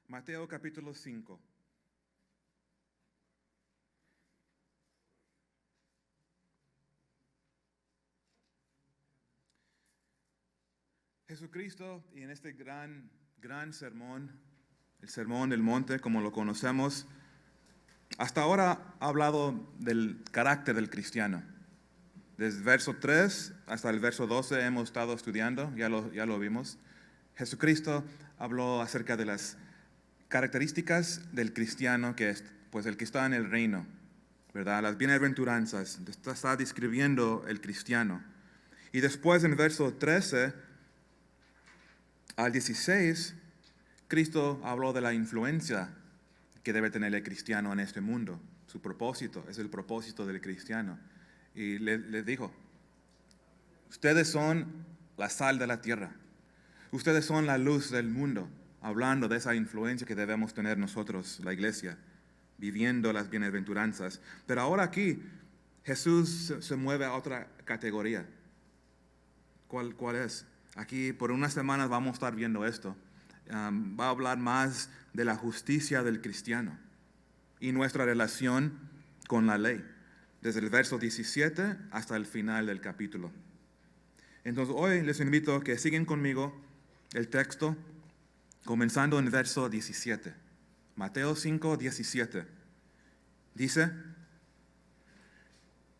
Mateo capítulo 5. Jesucristo, y en este gran sermón, el sermón del monte, como lo conocemos, hasta ahora ha hablado del carácter del cristiano. Desde el verso 3 hasta el verso 12 hemos estado estudiando, ya lo vimos. Jesucristo habló acerca de las características del cristiano, que es pues el que está en el reino, ¿verdad? Las bienaventuranzas, está describiendo el cristiano. Y después en el verso 13 al 16, Cristo habló de la influencia que debe tener el cristiano en este mundo. Su propósito, es el propósito del cristiano. Y le dijo, ustedes son la sal de la tierra. Ustedes son la luz del mundo, hablando de esa influencia que debemos tener nosotros, la iglesia, viviendo las bienaventuranzas. Pero ahora aquí, Jesús se mueve a otra categoría. ¿Cuál es? Aquí por unas semanas vamos a estar viendo esto. Va a hablar más de la justicia del cristiano y nuestra relación con la ley, desde el verso 17 hasta el final del capítulo. Entonces hoy les invito a que sigan conmigo el texto, comenzando en el verso 17. Mateo 5, 17. Dice,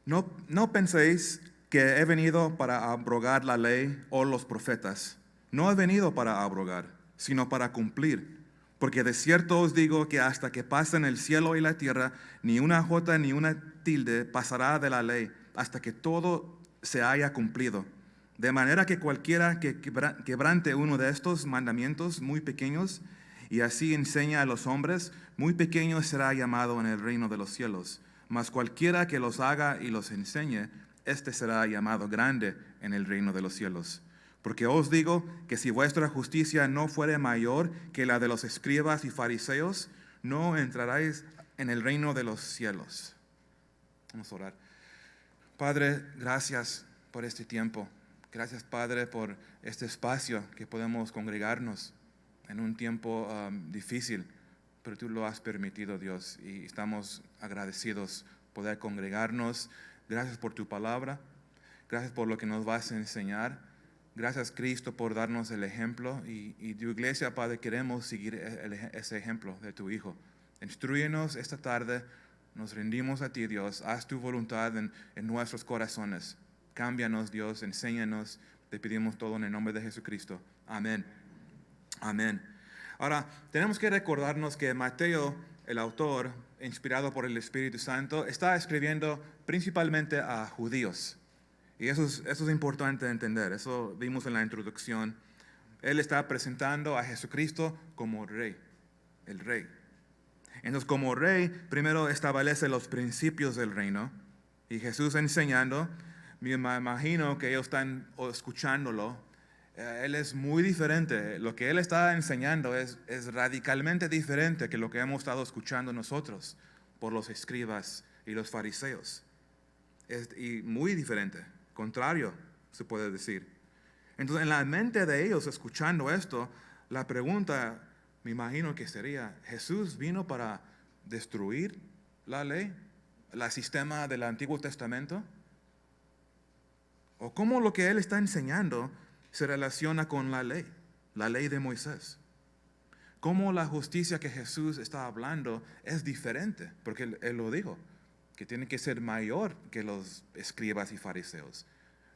no penséis que he venido para abrogar la ley o los profetas. No he venido para abrogar, sino para cumplir. Porque de cierto os digo que hasta que pasen el cielo y la tierra, ni una jota ni una tilde pasará de la ley, hasta que todo se haya cumplido. De manera que cualquiera que quebrante uno de estos mandamientos muy pequeños, y así enseña a los hombres, muy pequeño será llamado en el reino de los cielos. Mas cualquiera que los haga y los enseñe, este será llamado grande en el reino de los cielos. Porque os digo que si vuestra justicia no fuere mayor que la de los escribas y fariseos, no entraréis en el reino de los cielos. Vamos a orar. Padre, gracias por este tiempo. Gracias, Padre, por este espacio que podemos congregarnos en un tiempo difícil, pero tú lo has permitido, Dios, y estamos agradecidos poder congregarnos. Gracias por tu palabra, gracias por lo que nos vas a enseñar. Gracias, Cristo, por darnos el ejemplo, y tu iglesia, Padre, queremos seguir ese ejemplo de tu Hijo. Instrúyenos esta tarde, nos rendimos a ti, Dios, haz tu voluntad en nuestros corazones. Cámbianos, Dios, enséñanos, te pedimos todo en el nombre de Jesucristo. Amén. Amén. Ahora, tenemos que recordarnos que Mateo, el autor, inspirado por el Espíritu Santo, está escribiendo principalmente a judíos. Y eso es importante entender, eso vimos en la introducción. Él está presentando a Jesucristo como rey, el rey. Entonces, como rey, primero establece los principios del reino. Y Jesús enseñando, me imagino que ellos están escuchándolo. Él es muy diferente. Lo que Él está enseñando es radicalmente diferente que lo que hemos estado escuchando nosotros por los escribas y los fariseos. Y muy diferente, contrario, se puede decir. Entonces, en la mente de ellos, escuchando esto, la pregunta, me imagino que sería, ¿Jesús vino para destruir la ley, el sistema del Antiguo Testamento? ¿O cómo lo que Él está enseñando se relaciona con la ley de Moisés? ¿Cómo la justicia que Jesús está hablando es diferente? Porque Él lo dijo, que tiene que ser mayor que los escribas y fariseos.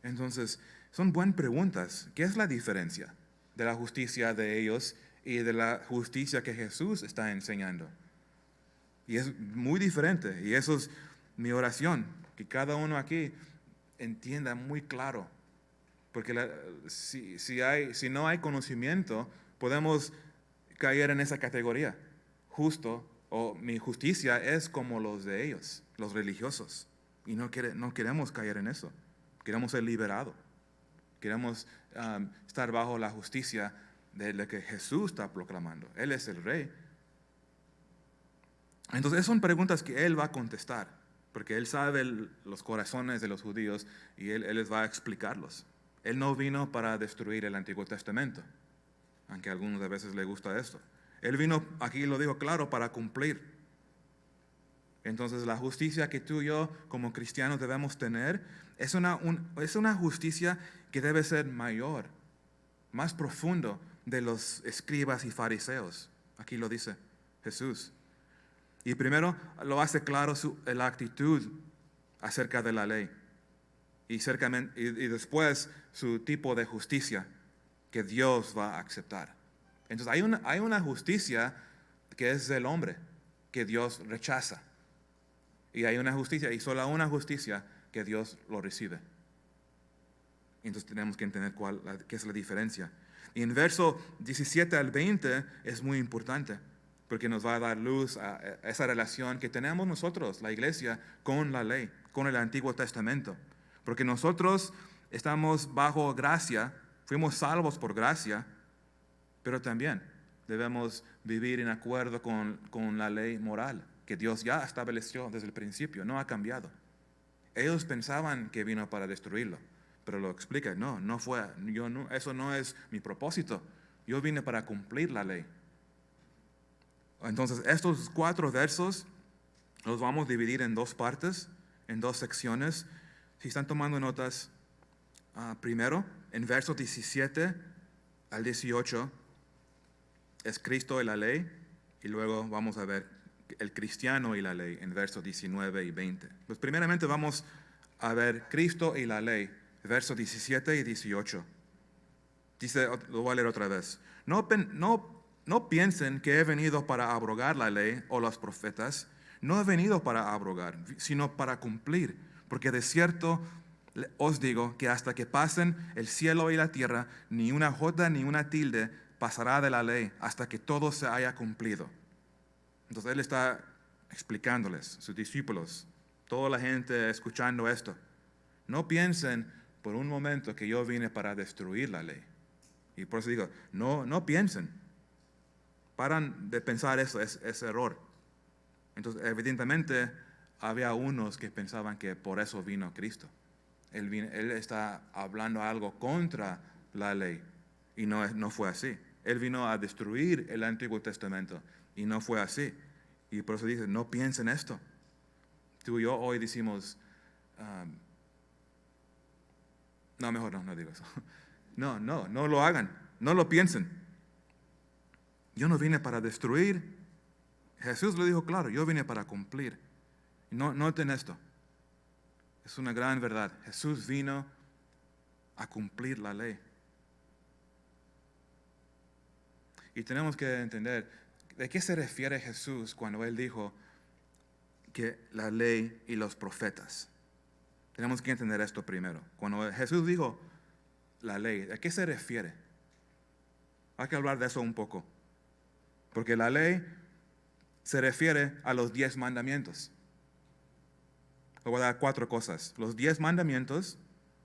Entonces, son buenas preguntas. ¿Qué es la diferencia de la justicia de ellos y de la justicia que Jesús está enseñando? Y es muy diferente, y eso es mi oración, que cada uno aquí entienda muy claro. Porque si no hay conocimiento, podemos caer en esa categoría. Justo, o mi justicia es como los de ellos, los religiosos. Y no queremos caer en eso. Queremos ser liberados. Queremos estar bajo la justicia de la que Jesús está proclamando. Él es el rey. Entonces, son preguntas que Él va a contestar, porque Él sabe los corazones de los judíos y Él les va a explicarlos. Él no vino para destruir el Antiguo Testamento, aunque a algunos a veces les gusta esto. Él vino, aquí lo dijo claro, para cumplir. Entonces la justicia que tú y yo como cristianos debemos tener es una justicia que debe ser mayor, más profundo de los escribas y fariseos. Aquí lo dice Jesús. Y primero lo hace claro la actitud acerca de la ley. Y después su tipo de justicia que Dios va a aceptar. Entonces hay una justicia que es del hombre, que Dios rechaza. Y hay una justicia, y solo una justicia que Dios lo recibe. Entonces tenemos que entender qué es la diferencia. Y en verso 17 al 20 es muy importante, porque nos va a dar luz a esa relación que tenemos nosotros, la iglesia, con la ley, con el Antiguo Testamento. Porque nosotros estamos bajo gracia, fuimos salvos por gracia, pero también debemos vivir en acuerdo con la ley moral que Dios ya estableció desde el principio, no ha cambiado. Ellos pensaban que vino para destruirlo, pero lo explica, no fue, eso no es mi propósito. Yo vine para cumplir la ley. Entonces, estos 4 versos los vamos a dividir en 2 partes, en 2 secciones. Si están tomando notas, primero, en versos 17 al 18, es Cristo y la ley, y luego vamos a ver el cristiano y la ley en versos 19 y 20. Pues primeramente vamos a ver Cristo y la ley, versos 17 y 18. Dice, lo voy a leer otra vez. No piensen que he venido para abrogar la ley o los profetas. No he venido para abrogar, sino para cumplir. Porque de cierto os digo que hasta que pasen el cielo y la tierra, ni una jota ni una tilde pasará de la ley hasta que todo se haya cumplido. Entonces Él está explicándoles, sus discípulos, toda la gente escuchando esto. No piensen por un momento que yo vine para destruir la ley. Y por eso digo, no piensen. Paran de pensar eso, es error. Entonces, evidentemente, había unos que pensaban que por eso vino Cristo. Él está hablando algo contra la ley. Y no fue así. Él vino a destruir el Antiguo Testamento. Y no fue así. Y por eso dice, no piensen esto. Tú y yo hoy decimos, no, mejor no digo eso. No lo hagan. No lo piensen. Yo no vine para destruir. Jesús lo dijo claro, yo vine para cumplir. Noten esto. Es una gran verdad. Jesús vino a cumplir la ley. Y tenemos que entender de qué se refiere Jesús cuando Él dijo que la ley y los profetas. Tenemos que entender esto primero. Cuando Jesús dijo la ley, ¿a qué se refiere? Hay que hablar de eso un poco. Porque la ley se refiere a los 10 mandamientos. Le voy a dar 4 cosas. Los 10 mandamientos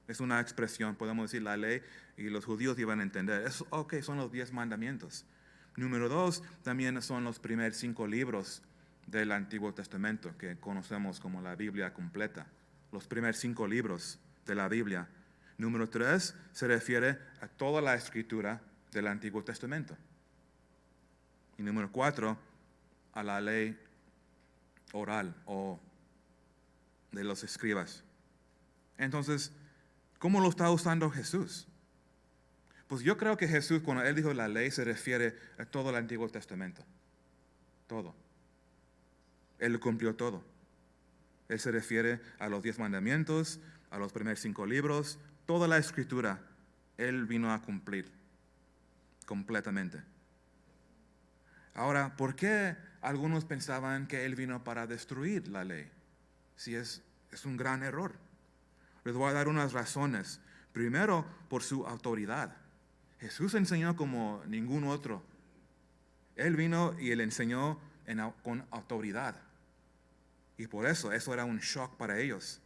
es una expresión, podemos decir la ley, y los judíos iban a entender. Son los 10 mandamientos. Número 2, también son los primeros 5 libros del Antiguo Testamento, que conocemos como la Biblia completa. Los primeros 5 libros de la Biblia. Número 3, se refiere a toda la escritura del Antiguo Testamento. Y número 4, a la ley oral o de los escribas. Entonces, ¿cómo lo está usando Jesús? Pues yo creo que Jesús, cuando Él dijo la ley, se refiere a todo el Antiguo Testamento. Todo. Él cumplió todo. Él se refiere a los 10 mandamientos, a los primeros 5 libros, toda la escritura. Él vino a cumplir completamente. Ahora, ¿por qué algunos pensaban que Él vino para destruir la ley? Si es un gran error. Les voy a dar unas razones. Primero, por su autoridad. Jesús enseñó como ningún otro. Él vino y Él enseñó con autoridad. Y por eso era un shock para ellos.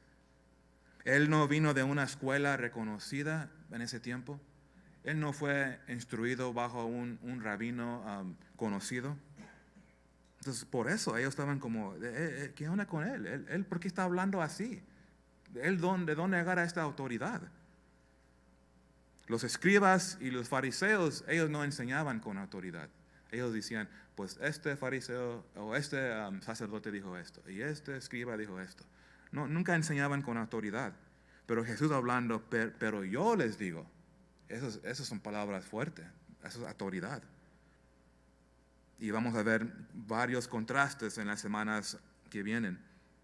Él no vino de una escuela reconocida en ese tiempo. Él no fue instruido bajo un rabino conocido. Entonces, por eso ellos estaban como, ¿qué onda con él? ¿Él por qué está hablando así? ¿De dónde agarra esta autoridad? Los escribas y los fariseos, ellos no enseñaban con autoridad. Ellos decían, pues este fariseo o este sacerdote dijo esto y este escriba dijo esto. No, nunca enseñaban con autoridad. Pero Jesús hablando, pero yo les digo, esas son palabras fuertes, eso es autoridad. Y vamos a ver varios contrastes en las semanas que vienen,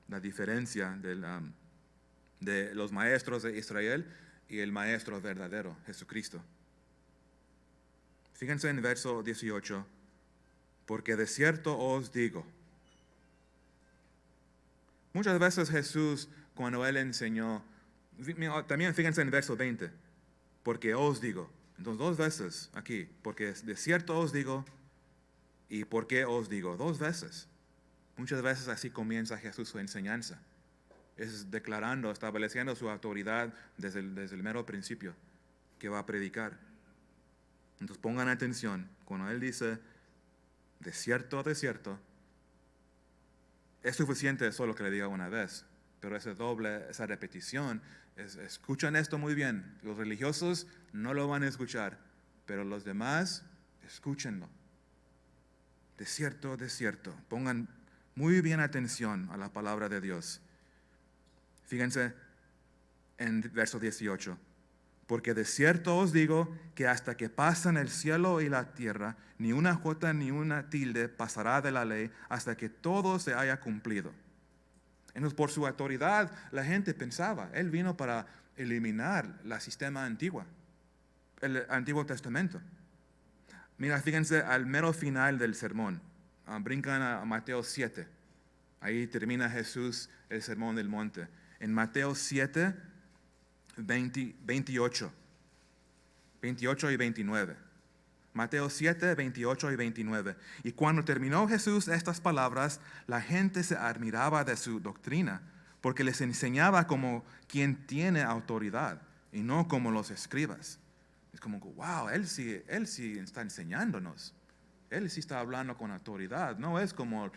la diferencia de los maestros de Israel y el maestro verdadero, Jesucristo. Fíjense en verso 18, porque de cierto os digo. Muchas veces Jesús, cuando Él enseñó, también fíjense en verso 20, porque os digo. Entonces 2 veces aquí, porque de cierto os digo y por qué os digo, 2 veces. Muchas veces así comienza Jesús su enseñanza. Es declarando, estableciendo su autoridad desde el mero principio que va a predicar. Entonces pongan atención, cuando Él dice, de cierto, es suficiente solo que le diga una vez, pero esa repetición, escuchan esto muy bien. Los religiosos no lo van a escuchar, pero los demás, escúchenlo. De cierto, pongan muy bien atención a la palabra de Dios. Fíjense en verso 18. Porque de cierto os digo que hasta que pasan el cielo y la tierra, ni una jota ni una tilde pasará de la ley hasta que todo se haya cumplido. Entonces, por su autoridad, la gente pensaba, Él vino para eliminar el sistema antiguo, el Antiguo Testamento. Mira, fíjense al mero final del sermón. Brincan a Mateo 7. Ahí termina Jesús el sermón del monte. En Mateo 7, 28 y 29. Mateo 7, 28 y 29. Y cuando terminó Jesús estas palabras, la gente se admiraba de su doctrina, porque les enseñaba como quien tiene autoridad y no como los escribas. Es como, wow, él sí está enseñándonos. Él sí está hablando con autoridad. No es como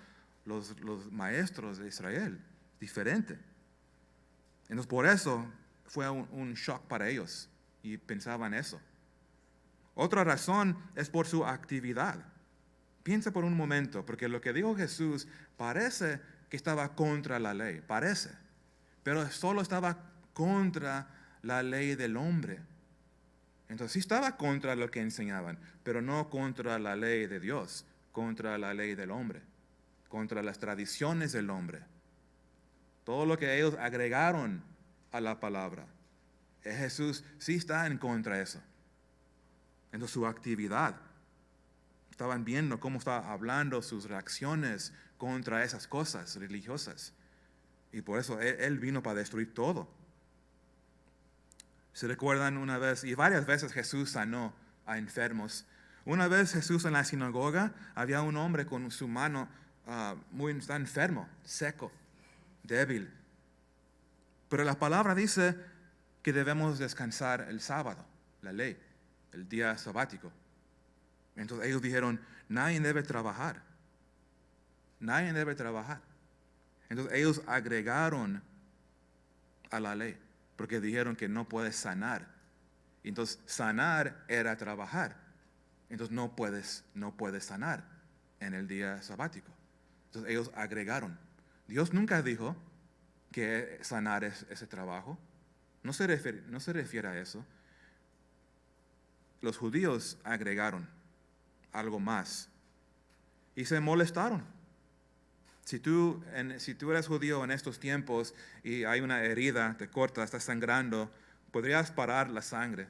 los maestros de Israel. Diferente. Entonces por eso fue un shock para ellos y pensaban eso. Otra razón es por su actividad. Piensa por un momento, porque lo que dijo Jesús parece que estaba contra la ley, parece, pero solo estaba contra la ley del hombre. Entonces sí estaba contra lo que enseñaban, pero no contra la ley de Dios, contra la ley del hombre, contra las tradiciones del hombre. Todo lo que ellos agregaron a la palabra. Jesús sí está en contra de eso. Entonces su actividad, estaban viendo cómo estaba hablando, sus reacciones contra esas cosas religiosas. Y por eso Él vino para destruir todo. ¿Se recuerdan una vez, y varias veces Jesús sanó a enfermos? Una vez Jesús en la sinagoga, había un hombre con su mano está enfermo, seco, débil. Pero la palabra dice que debemos descansar el sábado, la ley, el día sabático. Entonces ellos dijeron, nadie debe trabajar. Nadie debe trabajar. Entonces ellos agregaron a la ley, porque dijeron que no puedes sanar. Entonces sanar era trabajar. Entonces no puedes sanar en el día sabático. Entonces ellos agregaron. Dios nunca dijo que sanar es ese trabajo. No se refiere a eso. Los judíos agregaron algo más y se molestaron. Si tú eres judío en estos tiempos y hay una herida, te corta, estás sangrando, podrías parar la sangre,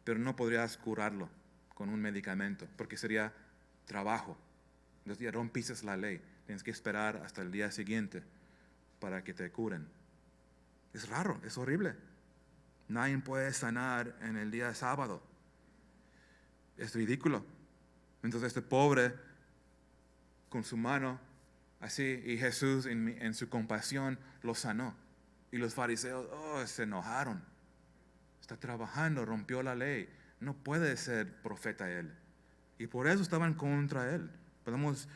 pero no podrías curarlo con un medicamento, porque sería trabajo. Entonces ya rompiste la ley, tienes que esperar hasta el día siguiente para que te curen. Es raro, es horrible. Nadie puede sanar en el día sábado. Es ridículo. Entonces este pobre con su mano así, y Jesús en su compasión lo sanó. Y los fariseos se enojaron. Está trabajando, rompió la ley. No puede ser profeta él. Y por eso estaban contra él.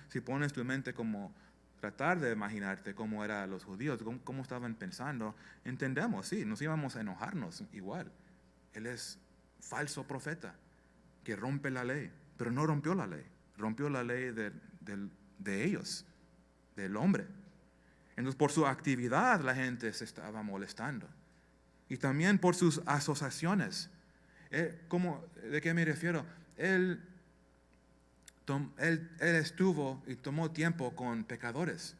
Si pones tu mente como tratar de imaginarte cómo eran los judíos, cómo estaban pensando, entendemos, sí, nos íbamos a enojarnos igual. Él es falso profeta que rompe la ley, pero no rompió la ley. rompió la ley de ellos, del hombre. Entonces, por su actividad la gente se estaba molestando. Y también por sus asociaciones. ¿De qué me refiero? Él estuvo y tomó tiempo con pecadores.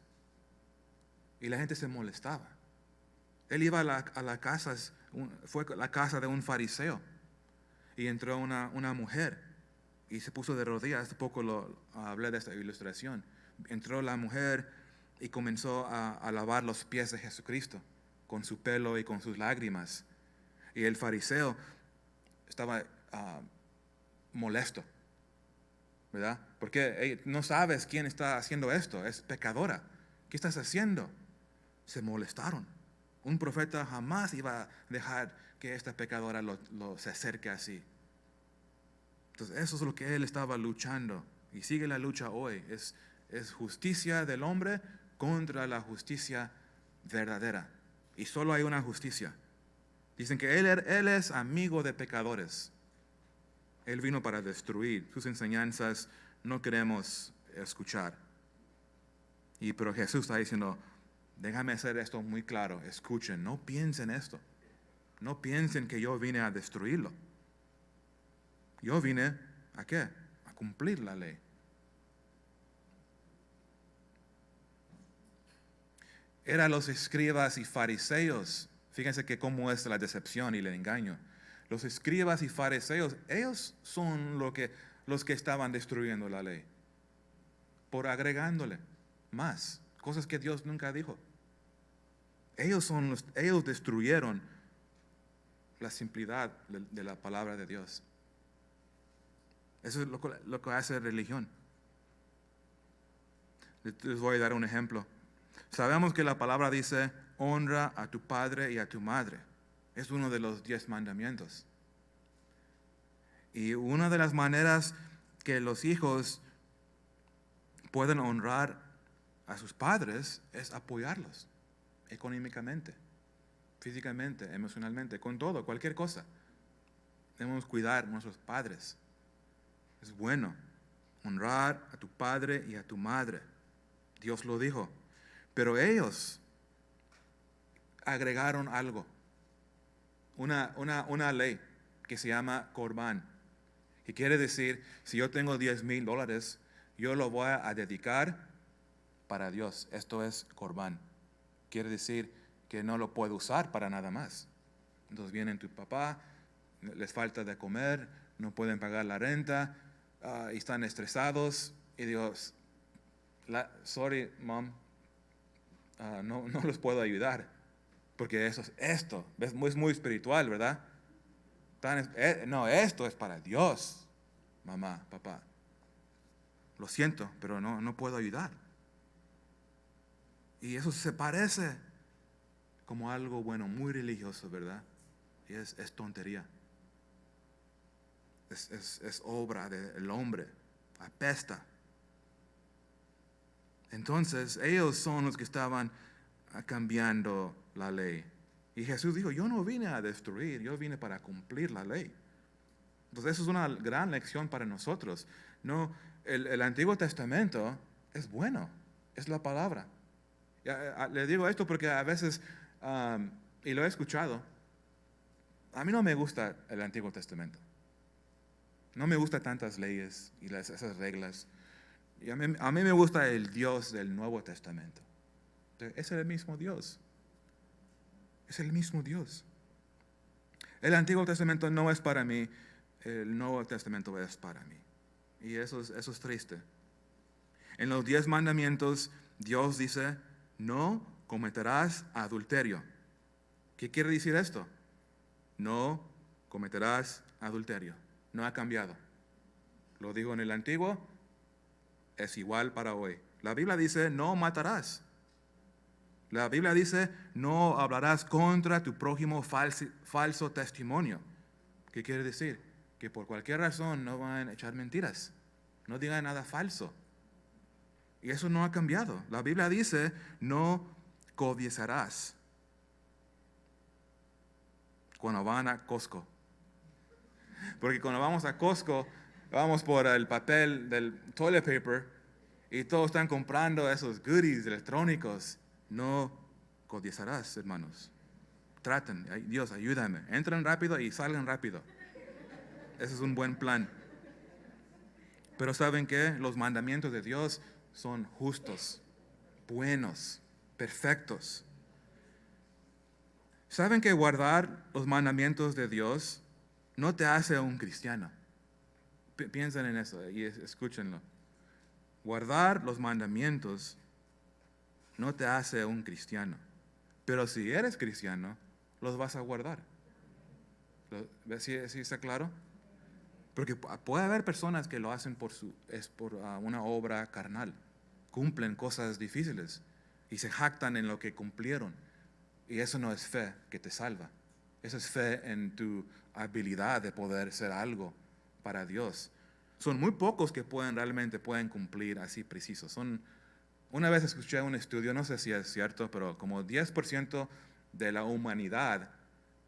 Y la gente se molestaba. Él iba a la casa, fue a la casa de un fariseo. Y entró una mujer. Y se puso de rodillas. Hace poco hablé de esta ilustración. Entró la mujer y comenzó a lavar los pies de Jesucristo con su pelo y con sus lágrimas. Y el fariseo estaba molesto, ¿verdad? Porque no sabes quién está haciendo esto, es pecadora. ¿Qué estás haciendo? Se molestaron. Un profeta jamás iba a dejar que esta pecadora se acerque así. Entonces eso es lo que él estaba luchando y sigue la lucha hoy. Es justicia del hombre contra la justicia verdadera. Y solo hay una justicia. Dicen que él es amigo de pecadores. Él vino para destruir. Sus enseñanzas no queremos escuchar. Pero Jesús está diciendo, déjame hacer esto muy claro. Escuchen, no piensen esto. No piensen que yo vine a destruirlo. Yo vine, ¿a qué? A cumplir la ley. Eran los escribas y fariseos. Fíjense que cómo es la decepción y el engaño. Los escribas y fariseos, ellos son los que estaban destruyendo la ley. Por agregándole más, cosas que Dios nunca dijo. Ellos destruyeron la simplicidad de la palabra de Dios. Eso es lo que hace religión. Les voy a dar un ejemplo. Sabemos que la palabra dice, honra a tu padre y a tu madre. Es uno de los 10 mandamientos. Y una de las maneras que los hijos pueden honrar a sus padres es apoyarlos económicamente, físicamente, emocionalmente, con todo, cualquier cosa. Debemos cuidar a nuestros padres. Es bueno honrar a tu padre y a tu madre. Dios lo dijo. Pero ellos agregaron algo. Una ley que se llama Corbán. Y quiere decir, si yo tengo $10,000, yo lo voy a dedicar para Dios. Esto es Corbán. Quiere decir que no lo puedo usar para nada más. Entonces vienen tu papá, les falta de comer, no pueden pagar la renta, y están estresados. Y Dios, sorry, mom, no los puedo ayudar. Porque esto es muy espiritual, ¿verdad? No, esto es para Dios, mamá, papá. Lo siento, pero no puedo ayudar. Y eso se parece como algo bueno, muy religioso, ¿verdad? Y es tontería. Es obra del hombre, apesta. Entonces, ellos son los que estaban cambiando la ley. Y Jesús dijo, yo no vine a destruir, yo vine para cumplir la ley. Entonces, eso es una gran lección para nosotros. No, el Antiguo Testamento es bueno, es la palabra. Le digo esto porque a veces, y lo he escuchado, a mí no me gusta el Antiguo Testamento. No me gustan tantas leyes y esas reglas. Y a mí me gusta el Dios del Nuevo Testamento. Es el mismo Dios. Es el mismo Dios. El Antiguo Testamento no es para mí, el Nuevo Testamento es para mí. Y eso es triste. En los 10 mandamientos, Dios dice, no cometerás adulterio. ¿Qué quiere decir esto? No cometerás adulterio. No ha cambiado. Lo digo en el Antiguo, es igual para hoy. La Biblia dice, no matarás. La Biblia dice, no hablarás contra tu prójimo falso testimonio. ¿Qué quiere decir? Que por cualquier razón no van a echar mentiras. No digan nada falso. Y eso no ha cambiado. La Biblia dice, no codiciarás. Cuando van a Costco. Porque cuando vamos a Costco, Vamos por el papel del toilet paper y todos están comprando esos goodies electrónicos. No codiciarás, hermanos. Traten, ay, Dios, ayúdame. Entren rápido y salgan rápido. Ese es un buen plan. Pero ¿saben qué? Los mandamientos de Dios son justos, buenos, perfectos. ¿Saben que guardar los mandamientos de Dios no te hace un cristiano? Piensen en eso y escúchenlo. Guardar los mandamientos no te hace un cristiano. Pero si eres cristiano, los vas a guardar. ¿Sí está claro? Porque puede haber personas que lo hacen por una obra carnal. Cumplen cosas difíciles y se jactan en lo que cumplieron. Y eso no es fe que te salva. Eso es fe en tu habilidad de poder ser algo para Dios. Son muy pocos que realmente pueden cumplir así preciso. Una vez escuché un estudio, no sé si es cierto, pero como 10% de la humanidad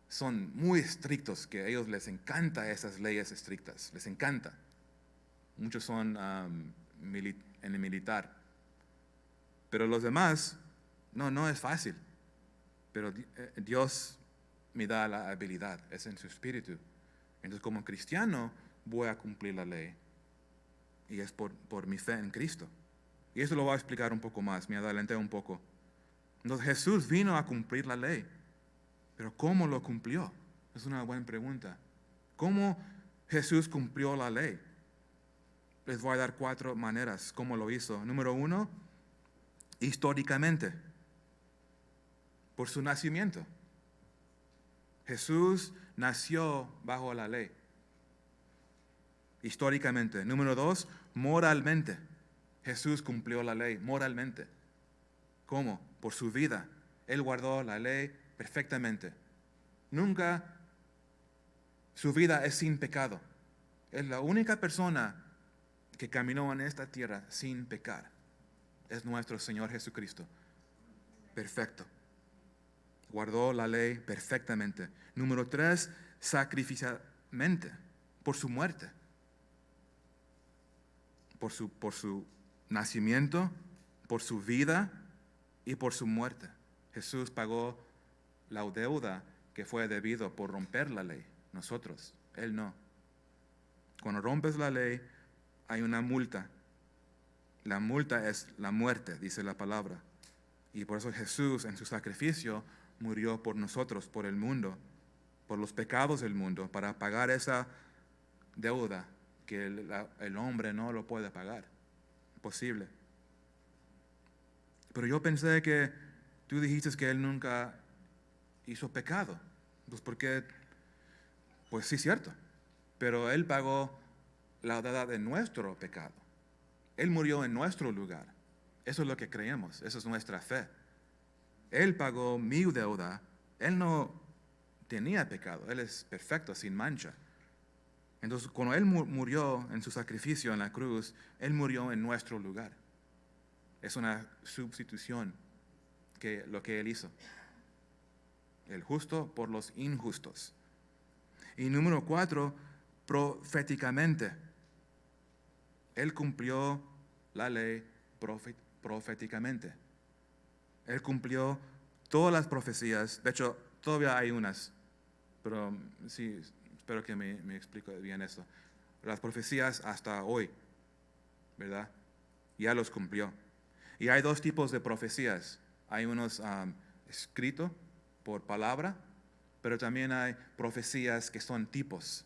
son muy estrictos, que a ellos les encanta esas leyes estrictas, les encanta. Muchos son en el militar. Pero los demás, no es fácil. Pero Dios me da la habilidad, es en su espíritu. Entonces como cristiano voy a cumplir la ley. Y es por mi fe en Cristo. Y eso lo voy a explicar un poco más, me adelanté un poco. Entonces Jesús vino a cumplir la ley. Pero ¿cómo lo cumplió? Es una buena pregunta. ¿Cómo Jesús cumplió la ley? Les voy a dar 4 maneras cómo lo hizo. Número 1, históricamente, por su nacimiento. Jesús nació bajo la ley. Históricamente. Número 2, moralmente. Jesús cumplió la ley moralmente. ¿Cómo? Por su vida. Él guardó la ley perfectamente. Nunca su vida es sin pecado. Es la única persona que caminó en esta tierra sin pecar. Es nuestro Señor Jesucristo. Perfecto. Guardó la ley perfectamente. Número 3, sacrificialmente, por su muerte. Por su nacimiento, por su vida y por su muerte. Jesús pagó la deuda que fue debido por romper la ley. Nosotros, Él no. Cuando rompes la ley, hay una multa. La multa es la muerte, dice la palabra. Y por eso Jesús en su sacrificio murió por nosotros, por el mundo, por los pecados del mundo, para pagar esa deuda que el hombre no lo puede pagar. Imposible. Pero yo pensé que tú dijiste que Él nunca hizo pecado. Pues porque, pues sí, cierto. Pero Él pagó la deuda de nuestro pecado. Él murió en nuestro lugar. Eso es lo que creemos. Eso es nuestra fe. Él pagó mi deuda. Él no tenía pecado. Él es perfecto, sin mancha. Entonces, cuando Él murió en su sacrificio en la cruz, Él murió en nuestro lugar. Es una sustitución lo que Él hizo. El justo por los injustos. Y número 4, proféticamente. Él cumplió la ley proféticamente. Él cumplió todas las profecías. De hecho, todavía hay unas, pero sí, espero que me explique bien eso. Las profecías hasta hoy, ¿verdad? Ya los cumplió. Y hay 2 tipos de profecías. Hay unos escritos por palabra, pero también hay profecías que son tipos.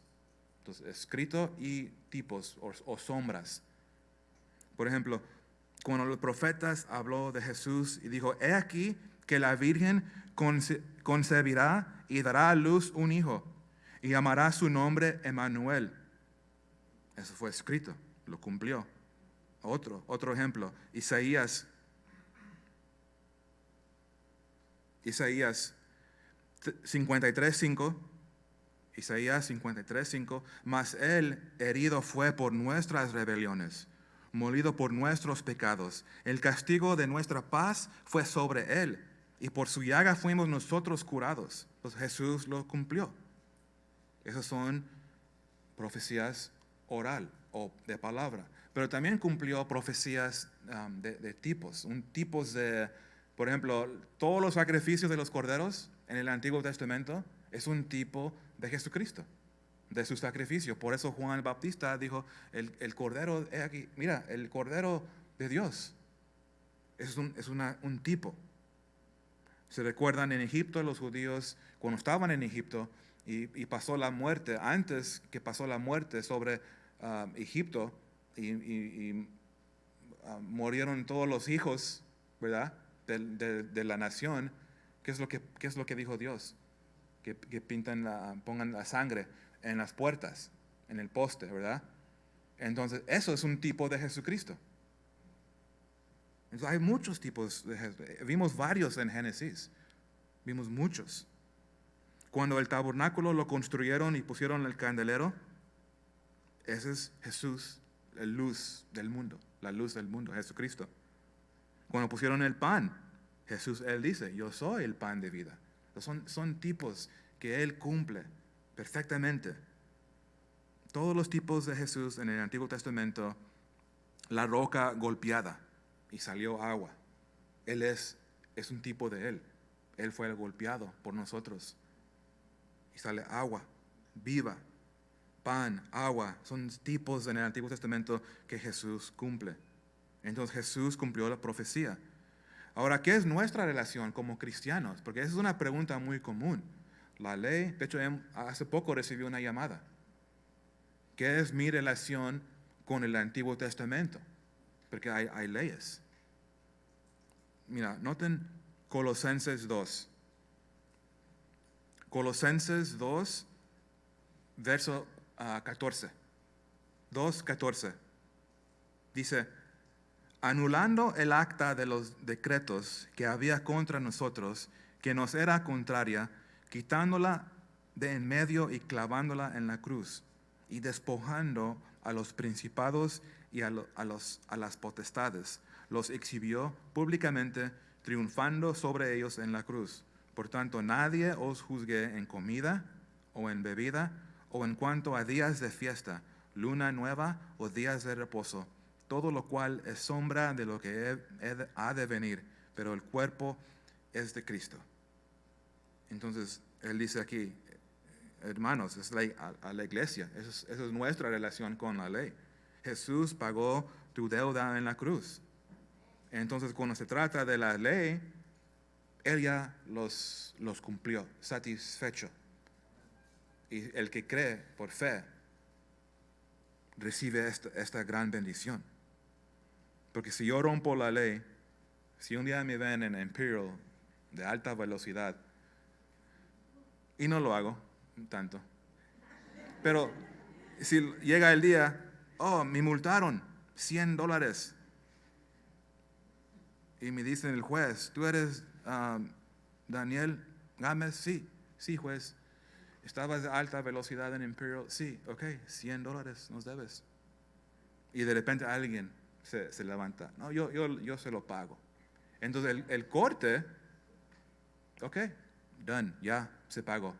Entonces, escrito y tipos o sombras. Por ejemplo, cuando los profetas habló de Jesús y dijo, he aquí que la Virgen concebirá y dará a luz un hijo y llamará su nombre Emmanuel. Eso fue escrito, lo cumplió. Otro ejemplo, Isaías 53:5. Isaías 53:5, mas Él herido fue por nuestras rebeliones, molido por nuestros pecados. El castigo de nuestra paz fue sobre Él, y por su llaga fuimos nosotros curados. Pues Jesús lo cumplió. Esas son profecías oral, o de palabra, pero también cumplió profecías de tipos, tipos de, por ejemplo, todos los sacrificios de los corderos en el Antiguo Testamento es un tipo de Jesucristo, de su sacrificio. Por eso Juan el Bautista dijo, el cordero, aquí, mira, el cordero de Dios es un tipo. Se recuerdan en Egipto, los judíos, cuando estaban en Egipto y pasó la muerte, antes que pasó la muerte sobre Egipto y murieron todos los hijos, ¿verdad? De la nación. ¿Qué es lo que dijo Dios? Que pongan la sangre en las puertas, en el poste, ¿verdad? Entonces, eso es un tipo de Jesucristo. Entonces, hay muchos tipos de Jesús. Vimos varios en Génesis. Vimos muchos. Cuando el tabernáculo lo construyeron y pusieron el candelero, ese es Jesús, la luz del mundo, Jesucristo. Cuando pusieron el pan, Jesús, Él dice, yo soy el pan de vida. Son tipos que Él cumple perfectamente. Todos los tipos de Jesús en el Antiguo Testamento, la roca golpeada y salió agua. Él es un tipo de Él. Él fue el golpeado por nosotros. Y sale agua viva, pan, agua. Son tipos en el Antiguo Testamento que Jesús cumple. Entonces Jesús cumplió la profecía. Ahora, ¿qué es nuestra relación como cristianos? Porque esa es una pregunta muy común. La ley, de hecho, hace poco recibí una llamada. ¿Qué es mi relación con el Antiguo Testamento? Porque hay leyes. Mira, noten Colosenses 2. Colosenses 2, verso 14. 2:14. Dice, anulando el acta de los decretos que había contra nosotros, que nos era contraria, quitándola de en medio y clavándola en la cruz, y despojando a los principados y a las potestades, los exhibió públicamente, triunfando sobre ellos en la cruz. Por tanto, nadie os juzgue en comida o en bebida, o en cuanto a días de fiesta, luna nueva o días de reposo, todo lo cual es sombra de lo que ha de venir, pero el cuerpo es de Cristo. Entonces, Él dice aquí, hermanos, es ley a la iglesia, esa es nuestra relación con la ley. Jesús pagó tu deuda en la cruz. Entonces, cuando se trata de la ley, Él ya los cumplió, satisfecho. Y el que cree por fe recibe esta gran bendición. Porque si yo rompo la ley, si un día me ven en Imperial de alta velocidad, y no lo hago tanto, pero si llega el día, me multaron $100, y me dice el juez, ¿tú eres Daniel Gámez? Sí, juez. ¿Estabas de alta velocidad en Imperial? Sí, ok, $100 nos debes. Y de repente alguien se levanta. No, yo se lo pago. Entonces el corte, ok, done, ya se pagó.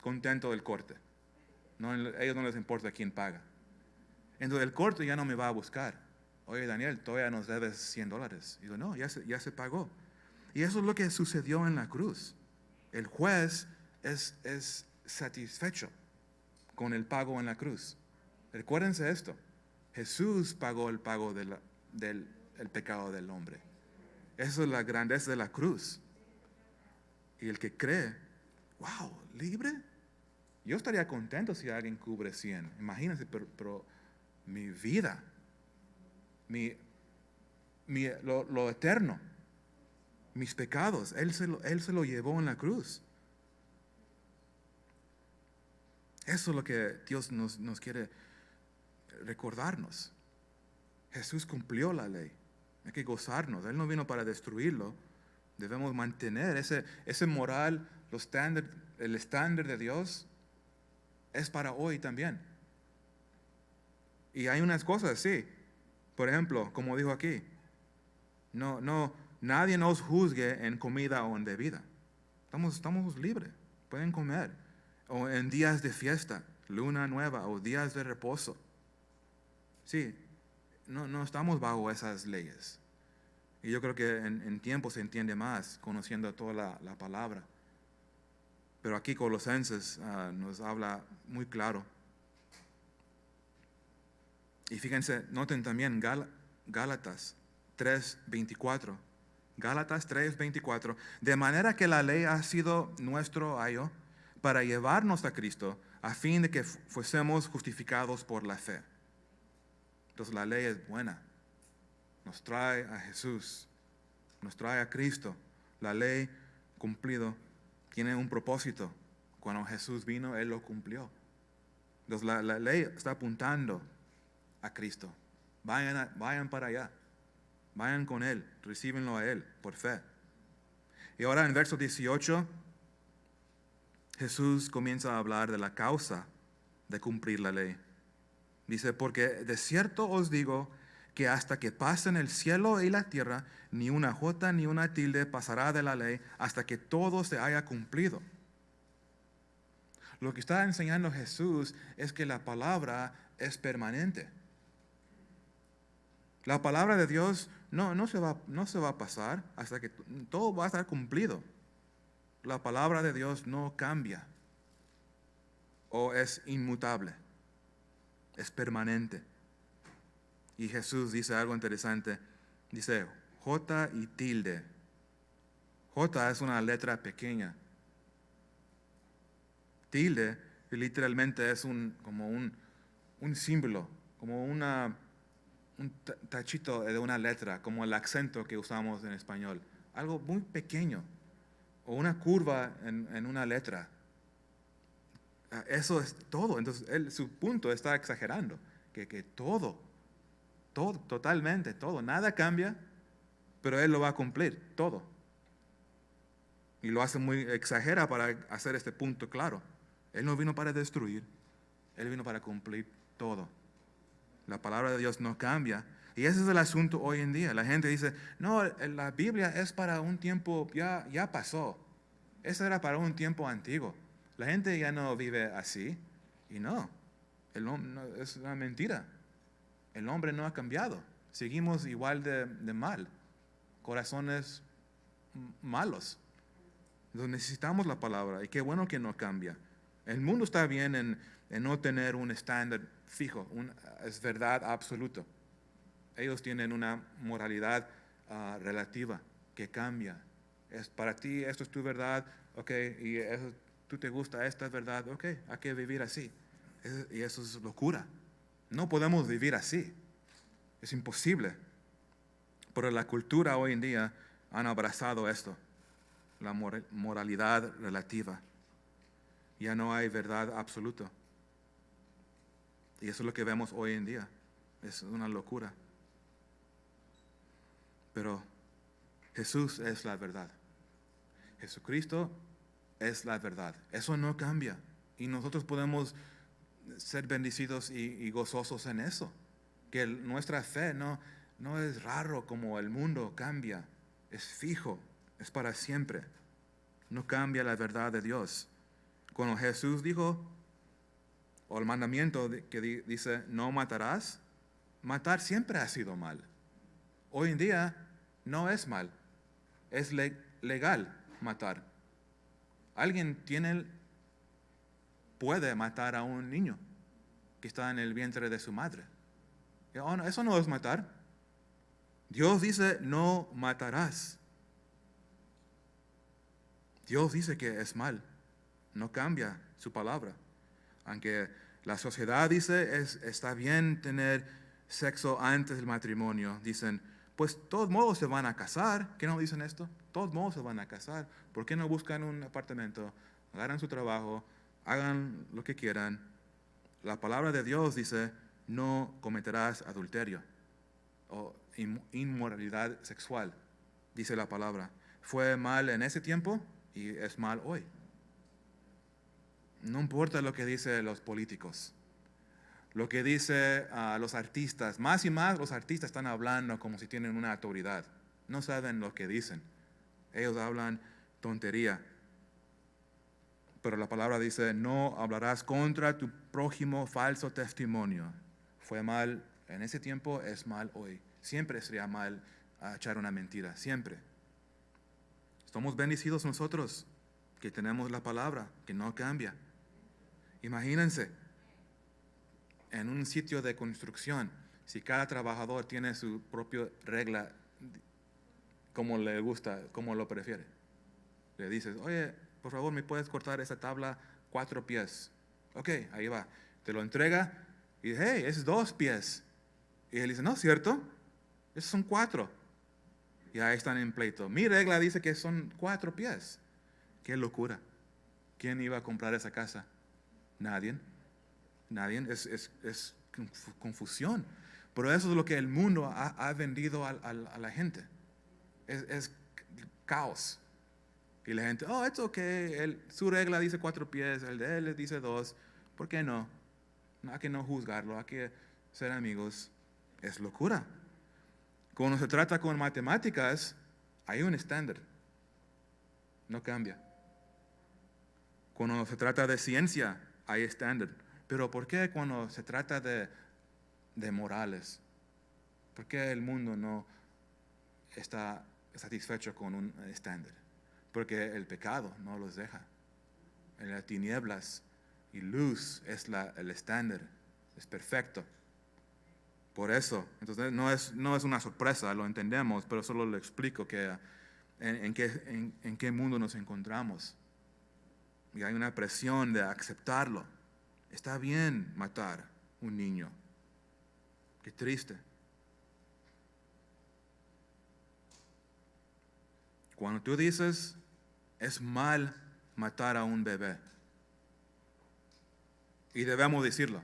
Contento del corte. No, a ellos no les importa quién paga. Entonces el corte ya no me va a buscar. Oye, Daniel, todavía nos debes $100. Digo, no, ya se pagó. Y eso es lo que sucedió en la cruz. El juez es satisfecho con el pago en la cruz. Recuérdense esto. Jesús pagó el pago del pecado del hombre. Eso es la grandeza de la cruz. Y el que cree, wow, libre. Yo estaría contento si alguien cubre 100. Imagínense, pero mi vida, lo eterno, mis pecados, Él se lo llevó en la cruz. Eso es lo que Dios nos quiere recordarnos. Jesús cumplió la ley. Hay que gozarnos. Él no vino para destruirlo. Debemos mantener ese moral, el estándar de Dios es para hoy también. Y hay unas cosas, sí. Por ejemplo, como dijo aquí, nadie nos juzgue en comida o en bebida. Estamos libres. Pueden comer. O en días de fiesta, luna nueva o días de reposo. Sí, no estamos bajo esas leyes. Y yo creo que en tiempo se entiende más, conociendo toda la palabra. Pero aquí Colosenses nos habla muy claro. Y fíjense, noten también Gálatas 3:24. Gálatas 3:24. De manera que la ley ha sido nuestro ayo para llevarnos a Cristo, a fin de que fuésemos justificados por la fe. Entonces la ley es buena. Nos trae a Jesús, nos trae a Cristo. La ley cumplido tiene un propósito. Cuando Jesús vino, Él lo cumplió. Entonces la ley está apuntando a Cristo. Vayan para allá. Vayan con Él. Recíbenlo a Él por fe. Y ahora en verso 18, Jesús comienza a hablar de la causa de cumplir la ley. Dice, porque de cierto os digo que hasta que pasen el cielo y la tierra, ni una jota ni una tilde pasará de la ley hasta que todo se haya cumplido. Lo que está enseñando Jesús es que la palabra es permanente. La palabra de Dios no se va a pasar hasta que todo va a estar cumplido. La palabra de Dios no cambia o es inmutable, es permanente. Y Jesús dice algo interesante. Dice J y tilde. J es una letra pequeña. Tilde literalmente es como un símbolo, como un tachito de una letra, como el acento que usamos en español. Algo muy pequeño. O una curva en una letra. Eso es todo. Entonces, su punto está exagerando. Que todo, totalmente todo. Nada cambia, pero Él lo va a cumplir, todo. Y lo hace muy exagera para hacer este punto claro. Él no vino para destruir, Él vino para cumplir todo. La palabra de Dios no cambia. Y ese es el asunto hoy en día. La gente dice, no, la Biblia es para un tiempo, ya pasó. Eso era para un tiempo antiguo. La gente ya no vive así. Y no, es una mentira. El hombre no ha cambiado. Seguimos igual de mal. Corazones malos. Entonces necesitamos la palabra. Y qué bueno que no cambia. El mundo está bien en no tener un estándar fijo. Es verdad absoluto. Ellos tienen una moralidad relativa que cambia. Es para ti, esto es tu verdad, ok, y eso, tú te gusta, esta es verdad, ok, hay que vivir así. Y eso es locura. No podemos vivir así. Es imposible. Pero la cultura hoy en día han abrazado esto, la moralidad relativa. Ya no hay verdad absoluta. Y eso es lo que vemos hoy en día. Es una locura. Pero Jesús es la verdad. Jesucristo es la verdad. Eso no cambia. Y nosotros podemos ser bendecidos y gozosos en eso. Que nuestra fe no es raro como el mundo cambia. Es fijo, es para siempre. No cambia la verdad de Dios. Cuando Jesús dijo, o el mandamiento que dice, no matarás, matar siempre ha sido mal. Hoy en día no es mal, es legal matar. Alguien puede matar a un niño que está en el vientre de su madre. Eso no es matar. Dios dice, no matarás. Dios dice que es mal. No cambia su palabra. Aunque la sociedad dice, está bien tener sexo antes del matrimonio. Dicen, pues todos modos se van a casar. ¿Qué no dicen esto? Todos modos se van a casar. ¿Por qué no buscan un apartamento? Agarran su trabajo, hagan lo que quieran. La palabra de Dios dice, no cometerás adulterio o inmoralidad sexual, dice la palabra. Fue mal en ese tiempo y es mal hoy. No importa lo que dicen los políticos, lo que dicen los artistas. Más y más los artistas están hablando como si tienen una autoridad. No saben lo que dicen. Ellos hablan tontería. Pero la palabra dice, no hablarás contra tu prójimo falso testimonio. Fue mal En ese tiempo es mal hoy. Siempre sería mal echar una mentira, siempre. Somos bendecidos nosotros que tenemos la palabra, que no cambia. Imagínense, en un sitio de construcción, si cada trabajador tiene su propia regla, como le gusta, como lo prefiere. Le dices, oye, por favor, ¿me puedes cortar esa tabla 4 pies? Ok, ahí va. Te lo entrega y dice, hey, es 2 pies. Y él dice, no, ¿cierto? Esos son 4. Y ahí están en pleito. Mi regla dice que son 4 pies. Qué locura. ¿Quién iba a comprar esa casa? Nadie. Nadie. Es confusión. Pero eso es lo que el mundo ha vendido a la gente. Es caos. Y la gente, oh, es ok, su regla dice 4 pies, el de él dice 2. ¿Por qué no? Hay que no juzgarlo, hay que ser amigos. Es locura. Cuando se trata con matemáticas, hay un estándar. No cambia. Cuando se trata de ciencia, hay estándar. Pero ¿por qué cuando se trata de morales? ¿Por qué el mundo no está satisfecho con un estándar? Porque el pecado no los deja. En las tinieblas y luz es el estándar. Es perfecto. Por eso, entonces no es una sorpresa, lo entendemos, pero solo le explico en qué mundo nos encontramos. Y hay una presión de aceptarlo. Está bien matar un niño. Qué triste. Cuando tú dices, es mal matar a un bebé, y debemos decirlo,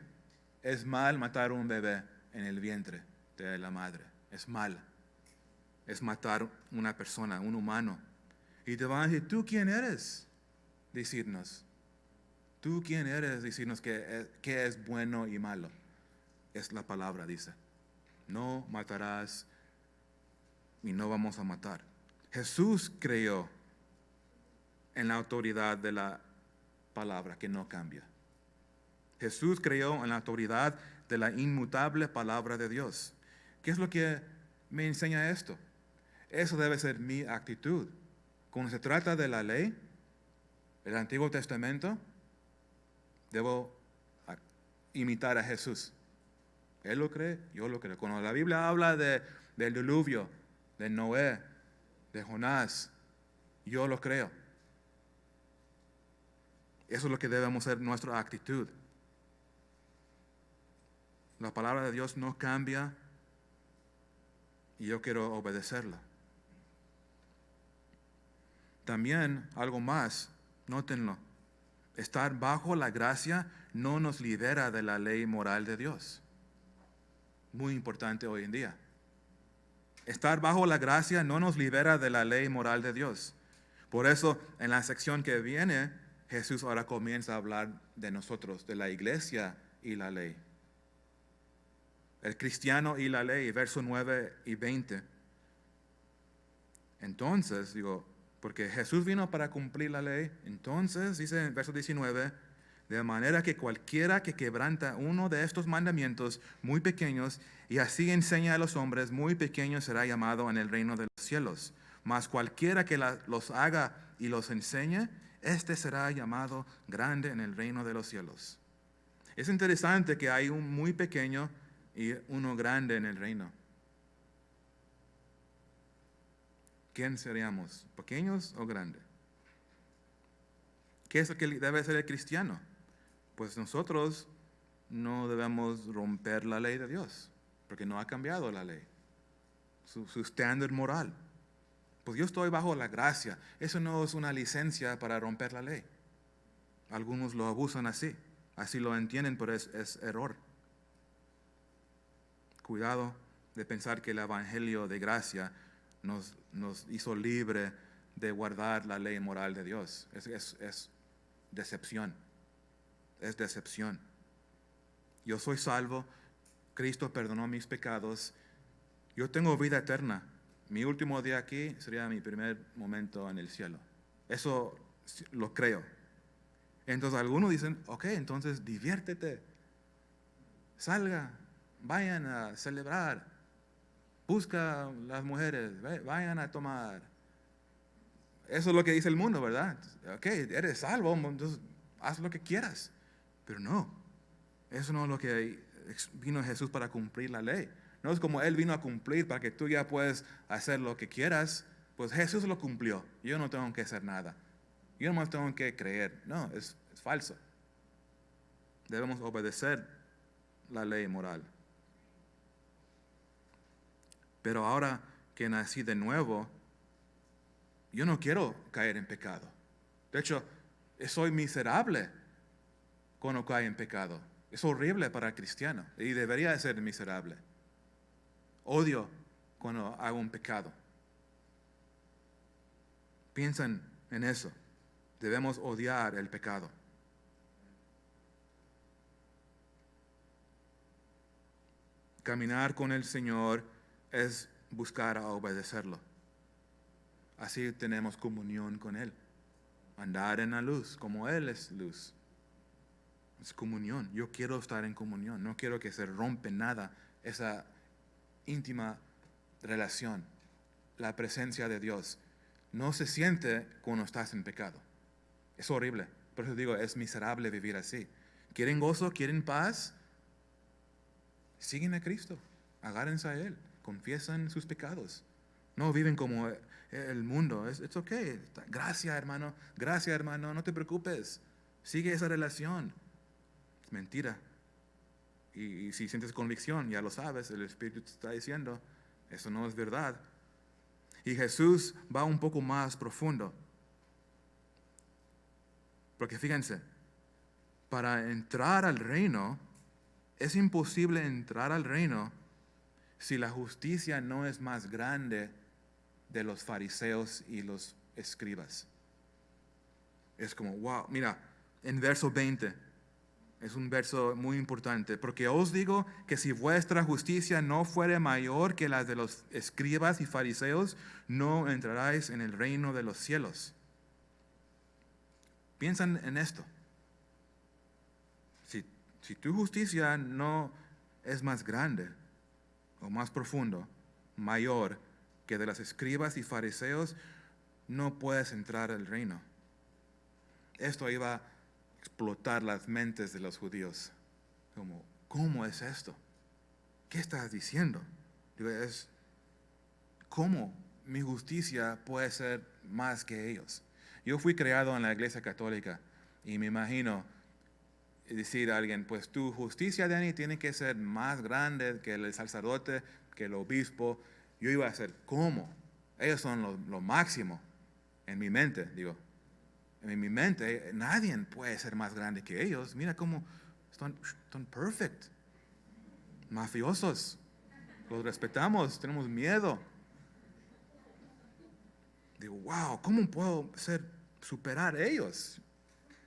es mal matar a un bebé en el vientre de la madre. Es mal. Es matar una persona, un humano. Y te van a decir, ¿tú quién eres? Decirnos. ¿Tú quién eres? Decirnos qué es bueno y malo. Es la palabra, dice. No matarás y no vamos a matar. Jesús creyó en la autoridad de la palabra que no cambia. Jesús creyó en la autoridad de la inmutable palabra de Dios. ¿Qué es lo que me enseña esto? Eso debe ser mi actitud. Cuando se trata de la ley, el Antiguo Testamento, debo imitar a Jesús. Él lo cree, yo lo creo. Cuando la Biblia habla del diluvio, de Noé, de Jonás, yo lo creo. Eso es lo que debemos ser nuestra actitud. La palabra de Dios no cambia y yo quiero obedecerla. También algo más, nótenlo. Estar bajo la gracia no nos libera de la ley moral de Dios. Muy importante hoy en día. Estar bajo la gracia no nos libera de la ley moral de Dios. Por eso, en la sección que viene, Jesús ahora comienza a hablar de nosotros, de la iglesia y la ley. El cristiano y la ley, versos 9 y 20. Entonces, porque Jesús vino para cumplir la ley, entonces, dice en verso 19, de manera que cualquiera que quebranta uno de estos mandamientos muy pequeños y así enseña a los hombres, muy pequeño será llamado en el reino de los cielos. Mas cualquiera que los haga y los enseñe, este será llamado grande en el reino de los cielos. Es interesante que hay un muy pequeño y uno grande en el reino. ¿Quién seríamos? ¿Pequeños o grandes? ¿Qué es lo que debe ser el cristiano? Pues nosotros no debemos romper la ley de Dios, porque no ha cambiado la ley, su estándar moral. Pues yo estoy bajo la gracia. Eso no es una licencia para romper la ley. Algunos lo abusan así lo entienden, pero es error. Cuidado de pensar que el evangelio de gracia nos hizo libre de guardar la ley moral de Dios. Es decepción. Es decepción. Yo soy salvo, Cristo perdonó mis pecados, yo tengo vida eterna. Mi último día aquí sería mi primer momento en el cielo. Eso lo creo. Entonces algunos dicen, ok, entonces diviértete, salga, vayan a celebrar, busca las mujeres, vayan a tomar. Eso es lo que dice el mundo, ¿verdad? Ok, eres salvo, entonces haz lo que quieras. Pero no, eso no es lo que vino Jesús para cumplir la ley. No es como Él vino a cumplir para que tú ya puedas hacer lo que quieras. Pues Jesús lo cumplió. Yo no tengo que hacer nada. Yo no más tengo que creer. No, es falso. Debemos obedecer la ley moral. Pero ahora que nací de nuevo, yo no quiero caer en pecado. De hecho, soy miserable cuando cae en pecado. Es horrible para el cristiano y debería de ser miserable. Odio cuando hago un pecado. Piensen en eso. Debemos odiar el pecado. Caminar con el Señor es buscar a obedecerlo. Así tenemos comunión con Él. Andar en la luz, como Él es luz. Es comunión. Yo quiero estar en comunión. No quiero que se rompe nada esa íntima relación. La presencia de Dios no se siente cuando estás en pecado. Es horrible. Por eso digo, es miserable vivir así. ¿Quieren gozo? ¿Quieren paz? Siguen a Cristo. Agárrense a Él. Confiesan sus pecados. No viven como el mundo. Es ok. Gracias, hermano. Gracias, hermano. No te preocupes. Sigue esa relación. Es mentira. Y si sientes convicción, ya lo sabes, el Espíritu te está diciendo, eso no es verdad. Y Jesús va un poco más profundo. Porque fíjense, para entrar al reino, es imposible entrar al reino si la justicia no es más grande de los fariseos y los escribas. Es como, wow, mira, en verso 20, es un verso muy importante, porque os digo que si vuestra justicia no fuere mayor que la de los escribas y fariseos, no entraréis en el reino de los cielos. Piensan en esto. Si tu justicia no es más grande o más profundo, mayor que de los escribas y fariseos, no puedes entrar al reino. Esto iba a explotar las mentes de los judíos. Como, ¿cómo es esto? ¿Qué estás diciendo? ¿Cómo mi justicia puede ser más que ellos? Yo fui creado en la iglesia católica y me imagino decir a alguien, pues tu justicia, Dani, tiene que ser más grande que el sacerdote, que el obispo. Yo iba a decir, ¿cómo? Ellos son lo máximo. En mi mente, digo. En mi mente, nadie puede ser más grande que ellos. Mira cómo están perfect. Mafiosos. Los respetamos, tenemos miedo. Digo, wow, ¿cómo puedo superar a ellos?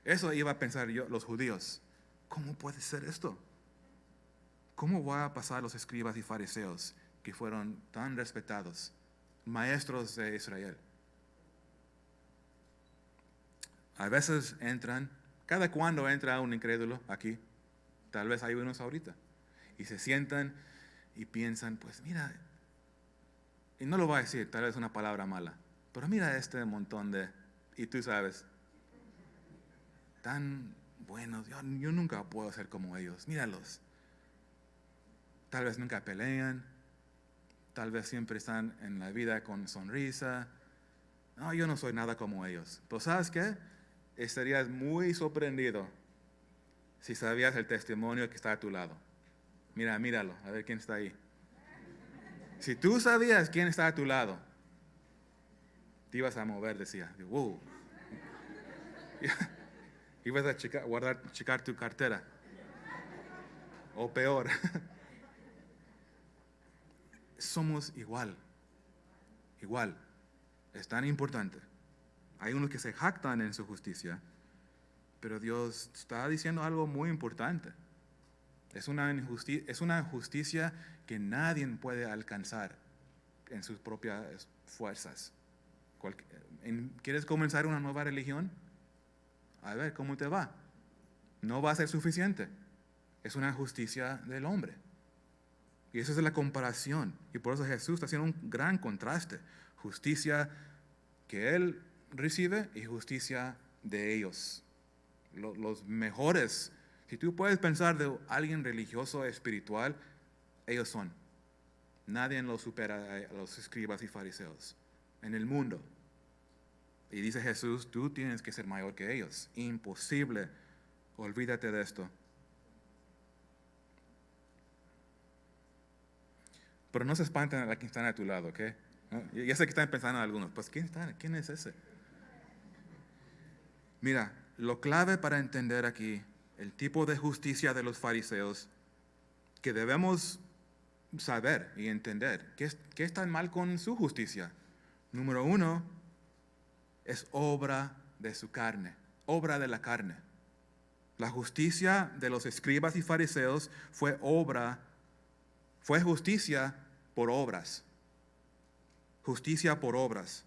Eso iba a pensar yo, los judíos. ¿Cómo puede ser esto? ¿Cómo va a pasar los escribas y fariseos que fueron tan respetados, maestros de Israel? A veces entran, cada cuando entra un incrédulo aquí, tal vez hay unos ahorita, y se sientan y piensan, pues mira, y no lo voy a decir, tal vez una palabra mala, pero mira este montón y tú sabes, tan buenos, yo nunca puedo ser como ellos, míralos. Tal vez nunca pelean, tal vez siempre están en la vida con sonrisa. No, yo no soy nada como ellos. Pero ¿sabes qué? Estarías muy sorprendido si sabías el testimonio que está a tu lado. Míralo, a ver quién está ahí. Si tú sabías quién está a tu lado, te ibas a mover, decía. Wow. Ibas a checar tu cartera. O peor. Somos igual. Es tan importante. Hay unos que se jactan en su justicia, pero Dios está diciendo algo muy importante. Es una justicia que nadie puede alcanzar en sus propias fuerzas. ¿Quieres comenzar una nueva religión? A ver, ¿cómo te va? No va a ser suficiente. Es una justicia del hombre. Y esa es la comparación. Y por eso Jesús está haciendo un gran contraste. Justicia que Él recibe y justicia de ellos. Los mejores. Si tú puedes pensar de alguien religioso, espiritual, ellos son. Nadie los supera a los escribas y fariseos en el mundo. Y dice Jesús, tú tienes que ser mayor que ellos. Imposible. Olvídate de esto. Pero no se espanten a quien están a tu lado, ¿ok? ¿No? Ya sé que están pensando algunos, pues ¿quién es ese? Mira, lo clave para entender aquí el tipo de justicia de los fariseos que debemos saber y entender. ¿Qué está mal con su justicia? Número 1, es obra de su carne, obra de la carne. La justicia de los escribas y fariseos fue justicia por obras. Justicia por obras.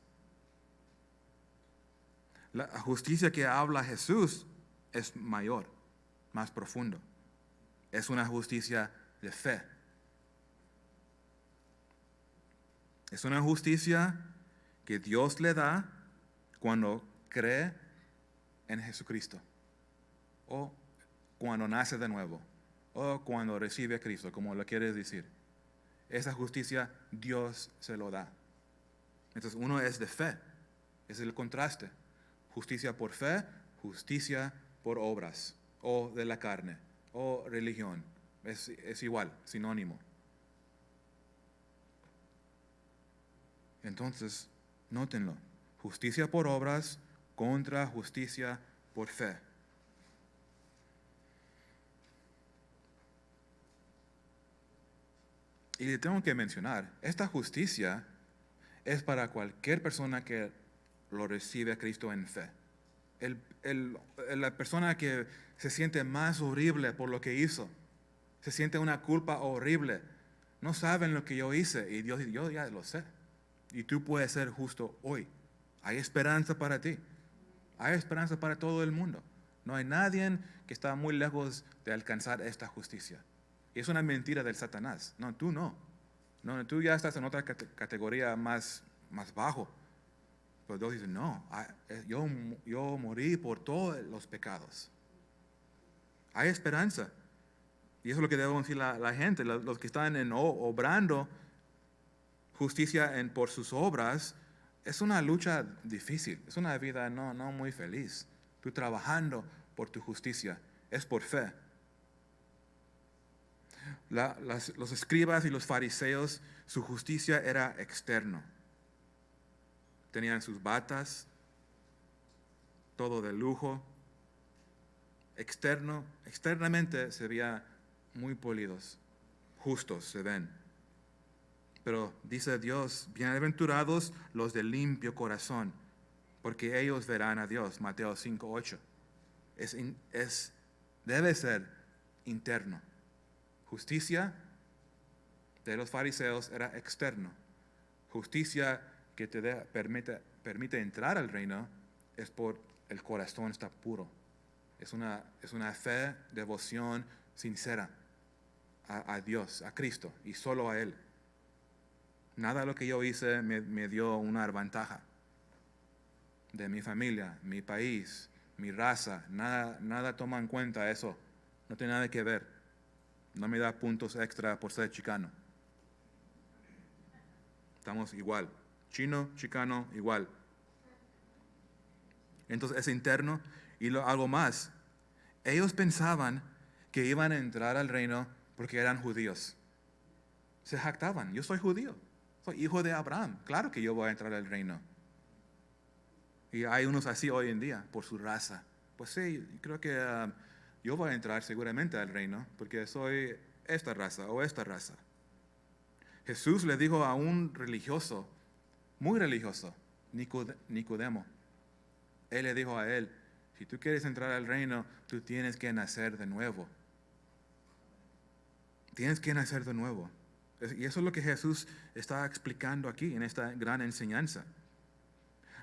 La justicia que habla Jesús es mayor, más profundo. Es una justicia de fe. Es una justicia que Dios le da cuando cree en Jesucristo, o cuando nace de nuevo, o cuando recibe a Cristo, como lo quieres decir. Esa justicia Dios se lo da. Entonces uno es de fe, es el contraste. Justicia por fe, justicia por obras, o de la carne, o religión. Es igual, sinónimo. Entonces, nótenlo. Justicia por obras contra justicia por fe. Y le tengo que mencionar, esta justicia es para cualquier persona que lo recibe a Cristo en fe. La persona que se siente más horrible por lo que hizo, se siente una culpa horrible, no saben lo que yo hice y Dios dice, yo ya lo sé. Y tú puedes ser justo hoy. Hay esperanza para ti. Hay esperanza para todo el mundo. No hay nadie que está muy lejos de alcanzar esta justicia. Y es una mentira del Satanás. No, tú no. No, tú ya estás en otra categoría más bajo. Pero Dios dice, no, yo morí por todos los pecados. Hay esperanza. Y eso es lo que debemos decir la gente, los que están obrando justicia por sus obras. Es una lucha difícil, es una vida no muy feliz. Tú trabajando por tu justicia, es por fe. Los escribas y los fariseos, su justicia era externo. Tenían sus batas, todo de lujo. Externamente se veían muy polidos, justos se ven. Pero dice Dios, bienaventurados los de limpio corazón, porque ellos verán a Dios. Mateo 5:8. Debe ser interno. Justicia de los fariseos era externo. Justicia que te permite entrar al reino es por el corazón está puro. Es una fe, devoción sincera a Dios, a Cristo y solo a Él. Nada de lo que yo hice me dio una ventaja de mi familia, mi país, mi raza. Nada toma en cuenta eso. No tiene nada que ver. No me da puntos extra por ser chicano. Estamos igual. Chino, chicano, igual. Entonces es interno. Y algo más. Ellos pensaban que iban a entrar al reino porque eran judíos. Se jactaban. Yo soy judío. Soy hijo de Abraham. Claro que yo voy a entrar al reino. Y hay unos así hoy en día por su raza. Pues sí, creo que yo voy a entrar seguramente al reino porque soy esta raza o esta raza. Jesús le dijo a un religioso, muy religioso, Nicodemo. Él le dijo a él, si tú quieres entrar al reino, tú tienes que nacer de nuevo. Tienes que nacer de nuevo. Y eso es lo que Jesús está explicando aquí en esta gran enseñanza.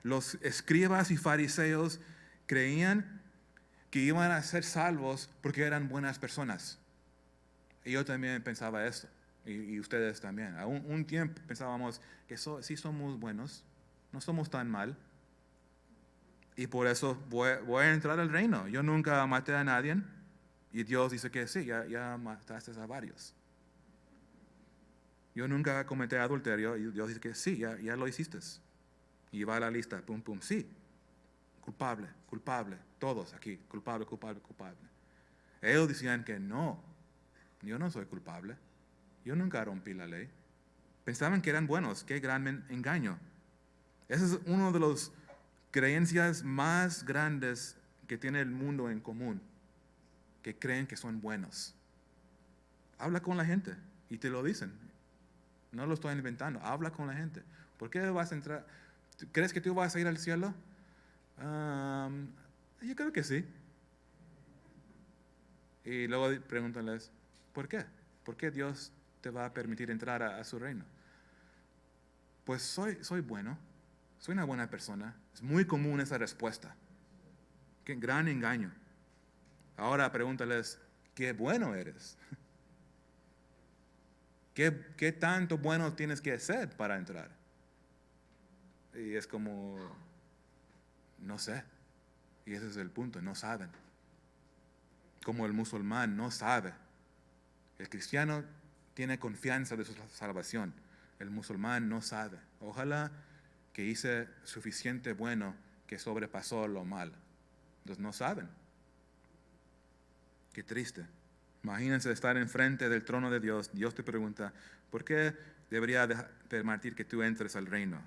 Los escribas y fariseos creían que iban a ser salvos porque eran buenas personas. Y yo también pensaba eso. y ustedes también. A un tiempo pensábamos que sí somos buenos, no somos tan mal, y por eso voy a entrar al reino. Yo nunca maté a nadie, y Dios dice que sí, ya mataste a varios. Yo nunca cometí adulterio, y Dios dice que sí, ya lo hiciste. Y va a la lista, pum, pum, sí. Culpable, culpable, todos aquí, culpable, culpable, culpable. Ellos decían que no, yo no soy culpable, yo nunca rompí la ley. Pensaban que eran buenos, qué gran engaño. Esa es una de las creencias más grandes que tiene el mundo en común, que creen que son buenos. Habla con la gente y te lo dicen. No lo estoy inventando, habla con la gente. ¿Por qué vas a entrar? ¿Crees que tú vas a ir al cielo? Yo creo que sí. Y luego pregúntales, ¿por qué? ¿Por qué Dios te va a permitir entrar a su reino? Pues soy bueno, soy una buena persona. Es muy común esa respuesta. Qué gran engaño. Ahora pregúntales, ¿qué bueno eres? ¿Qué tanto bueno tienes que ser para entrar? Y es como, no sé. Y ese es el punto, no saben. Como el musulmán no sabe. El cristiano tiene confianza de su salvación. El musulmán no sabe. Ojalá que hice suficiente bueno que sobrepasó lo mal. Entonces no saben. Qué triste. Imagínense estar enfrente del trono de Dios. Dios te pregunta, ¿por qué debería permitir que tú entres al reino?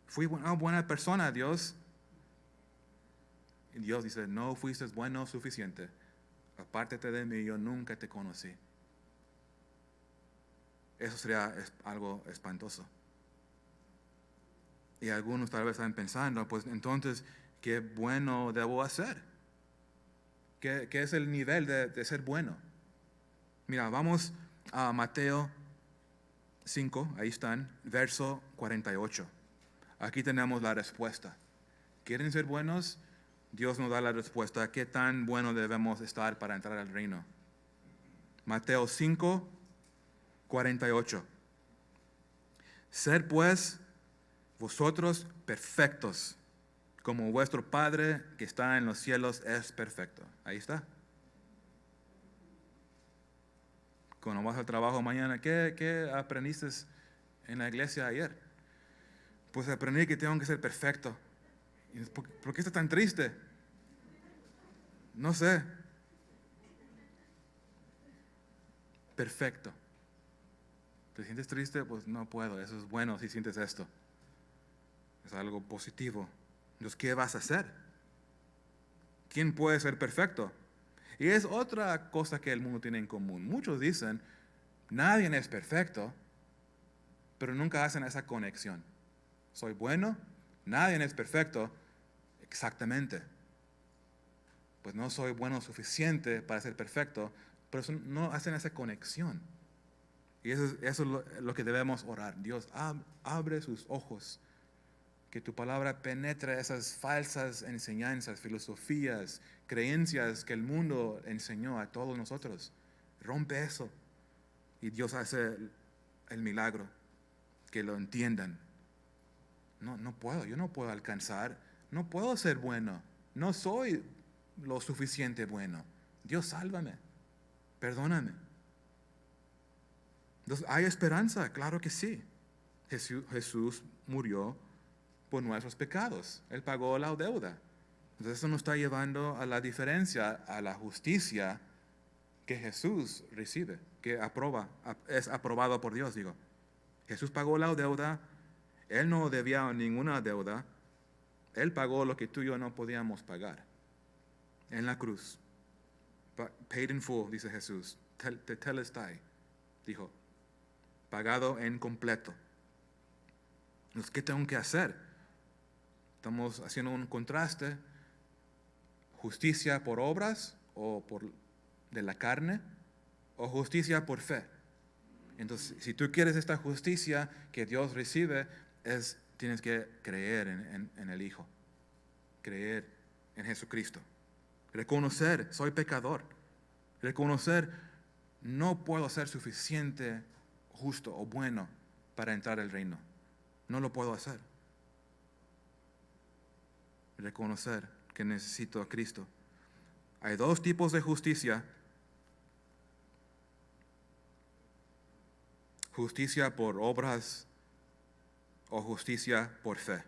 Fui una buena persona, Dios. Y Dios dice, no fuiste bueno suficiente. Apártate de mí, yo nunca te conocí. Eso sería algo espantoso. Y algunos tal vez están pensando, pues entonces, ¿qué bueno debo hacer? ¿Qué es el nivel de ser bueno? Mira, vamos a Mateo 5, ahí están, verso 48. Aquí tenemos la respuesta. ¿Quieren ser buenos? Dios nos da la respuesta. ¿Qué tan bueno debemos estar para entrar al reino? Mateo 5, 48. Ser pues vosotros perfectos, como vuestro Padre que está en los cielos es perfecto. Ahí está. Cuando vas al trabajo mañana, ¿qué aprendiste en la iglesia ayer? Pues aprendí que tengo que ser perfecto. ¿Por qué estás tan triste? No sé. Perfecto. ¿Te sientes triste? Pues no puedo. Eso es bueno si sientes esto. Es algo positivo. Entonces, ¿qué vas a hacer? ¿Quién puede ser perfecto? Y es otra cosa que el mundo tiene en común. Muchos dicen, nadie es perfecto, pero nunca hacen esa conexión. Soy bueno, nadie es perfecto, exactamente. Pues no soy bueno suficiente para ser perfecto, pero no hacen esa conexión. Y eso es lo que debemos orar. Dios, abre sus ojos, que tu palabra penetre esas falsas enseñanzas, filosofías, creencias que el mundo enseñó a todos nosotros. Rompe eso. Y Dios hace el milagro, que lo entiendan. No puedo, yo no puedo alcanzar, no puedo ser bueno, no soy lo suficiente bueno. Dios, sálvame, perdóname. Entonces, ¿hay esperanza? Claro que sí. Jesús murió por nuestros pecados. Él pagó la deuda. Entonces, eso nos está llevando a la diferencia, a la justicia que Jesús recibe, que es aprobado por Dios, digo. Jesús pagó la deuda. Él no debía ninguna deuda. Él pagó lo que tú y yo no podíamos pagar en la cruz. Paid in full, dice Jesús. Tetelestai, dijo. Pagado en completo. Entonces, ¿qué tengo que hacer? Estamos haciendo un contraste. Justicia por obras o de la carne, o justicia por fe. Entonces, si tú quieres esta justicia que Dios recibe, tienes que creer en el Hijo, creer en Jesucristo, reconocer, soy pecador, reconocer, no puedo ser suficiente justo o bueno para entrar al reino. No lo puedo hacer. Reconocer que necesito a Cristo. Hay dos tipos de justicia. Justicia por obras o justicia por fe.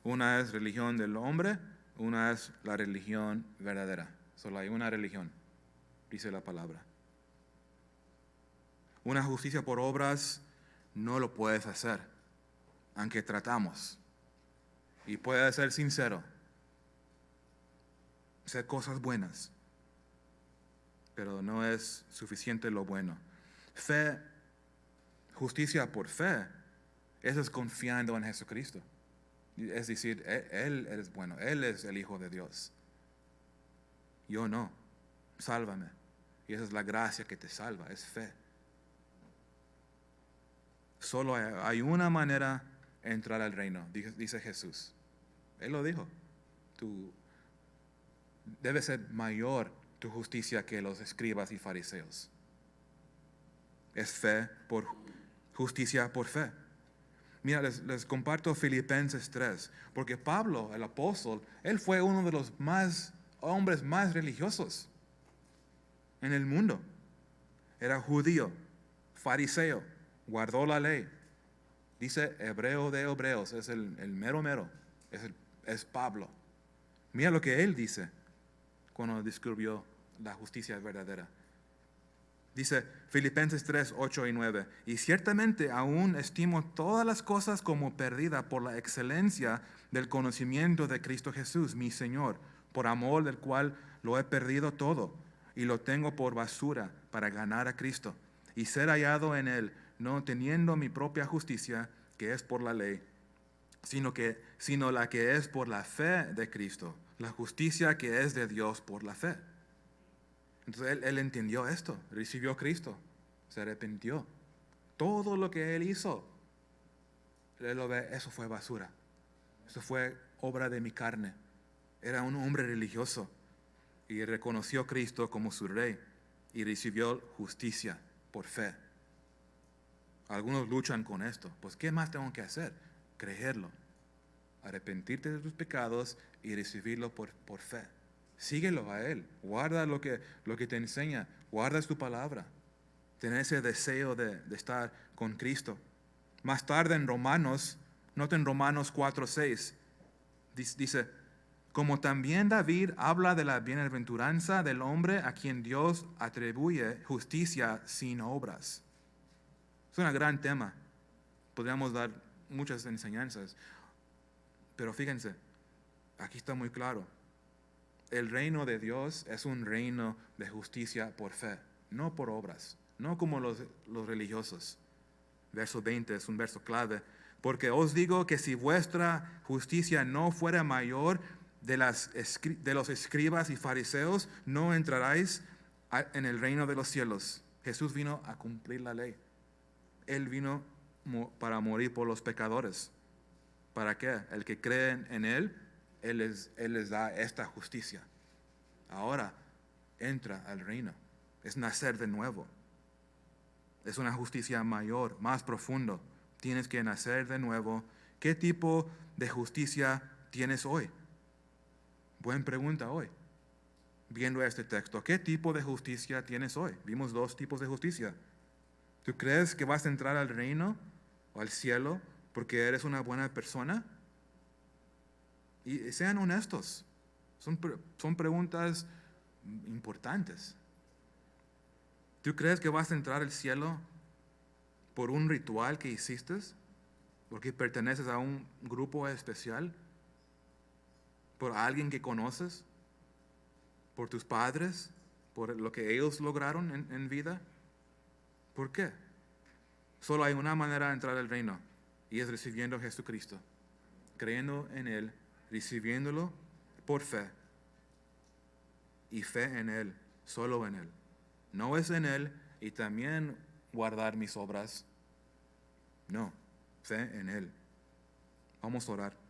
Una es religión del hombre, una es la religión verdadera. Solo hay una religión, dice la palabra. Una justicia por obras no lo puedes hacer, aunque tratamos. Y puedes ser sincero, hacer cosas buenas, pero no es suficiente lo bueno. Fe, justicia por fe, eso es confiando en Jesucristo. Es decir, Él es bueno, Él es el Hijo de Dios. Yo no, sálvame. Y esa es la gracia que te salva, es fe. Solo hay una manera de entrar al reino, dice Jesús. Él lo dijo. Debe ser mayor tu justicia que los escribas y fariseos. Es fe por justicia por fe. Mira, les comparto Filipenses 3, porque Pablo, el apóstol, él fue uno de los hombres más religiosos en el mundo. Era judío, fariseo, guardó la ley. Dice hebreo de hebreos, es el mero, es Pablo. Mira lo que él dice cuando descubrió la justicia verdadera. Dice Filipenses 3, 8 y 9, y ciertamente aún estimo todas las cosas como perdida por la excelencia del conocimiento de Cristo Jesús, mi Señor, por amor del cual lo he perdido todo y lo tengo por basura para ganar a Cristo y ser hallado en Él, no teniendo mi propia justicia, que es por la ley, sino la que es por la fe de Cristo, la justicia que es de Dios por la fe. Entonces él entendió esto, recibió a Cristo, se arrepintió. Todo lo que él hizo, él lo ve, eso fue basura. Eso fue obra de mi carne. Era un hombre religioso y reconoció a Cristo como su rey y recibió justicia por fe. Algunos luchan con esto. Pues, ¿qué más tengo que hacer? Creerlo, arrepentirte de tus pecados y recibirlo por fe. Síguelo a Él, guarda lo que te enseña, guarda su palabra. Tener ese deseo de estar con Cristo. Más tarde en Romanos, noten Romanos 4:6, dice, como también David habla de la bienaventuranza del hombre a quien Dios atribuye justicia sin obras. Es un gran tema, podríamos dar muchas enseñanzas, pero fíjense, aquí está muy claro. El reino de Dios es un reino de justicia por fe, no por obras, no como los religiosos. Verso 20 es un verso clave. Porque os digo que si vuestra justicia no fuera mayor de los escribas y fariseos, no entraréis en el reino de los cielos. Jesús vino a cumplir la ley. Él vino para morir por los pecadores. ¿Para qué? El que cree en Él, Él les da esta justicia. Ahora entra al reino. Es nacer de nuevo. Es una justicia mayor, más profundo. Tienes que nacer de nuevo. ¿Qué tipo de justicia tienes hoy? Buena pregunta hoy. Viendo este texto, ¿qué tipo de justicia tienes hoy? Vimos dos tipos de justicia. ¿Tú crees que vas a entrar al reino o al cielo porque eres una buena persona? Y sean honestos. Son preguntas importantes. ¿Tú crees que vas a entrar al cielo por un ritual que hiciste? ¿Porque perteneces a un grupo especial? ¿Por alguien que conoces? ¿Por tus padres? ¿Por lo que ellos lograron en vida? ¿Por qué? Solo hay una manera de entrar al reino y es recibiendo a Jesucristo, creyendo en Él, recibiéndolo por fe y fe en Él, solo en Él. No es en Él y también guardar mis obras. No, fe en Él. Vamos a orar.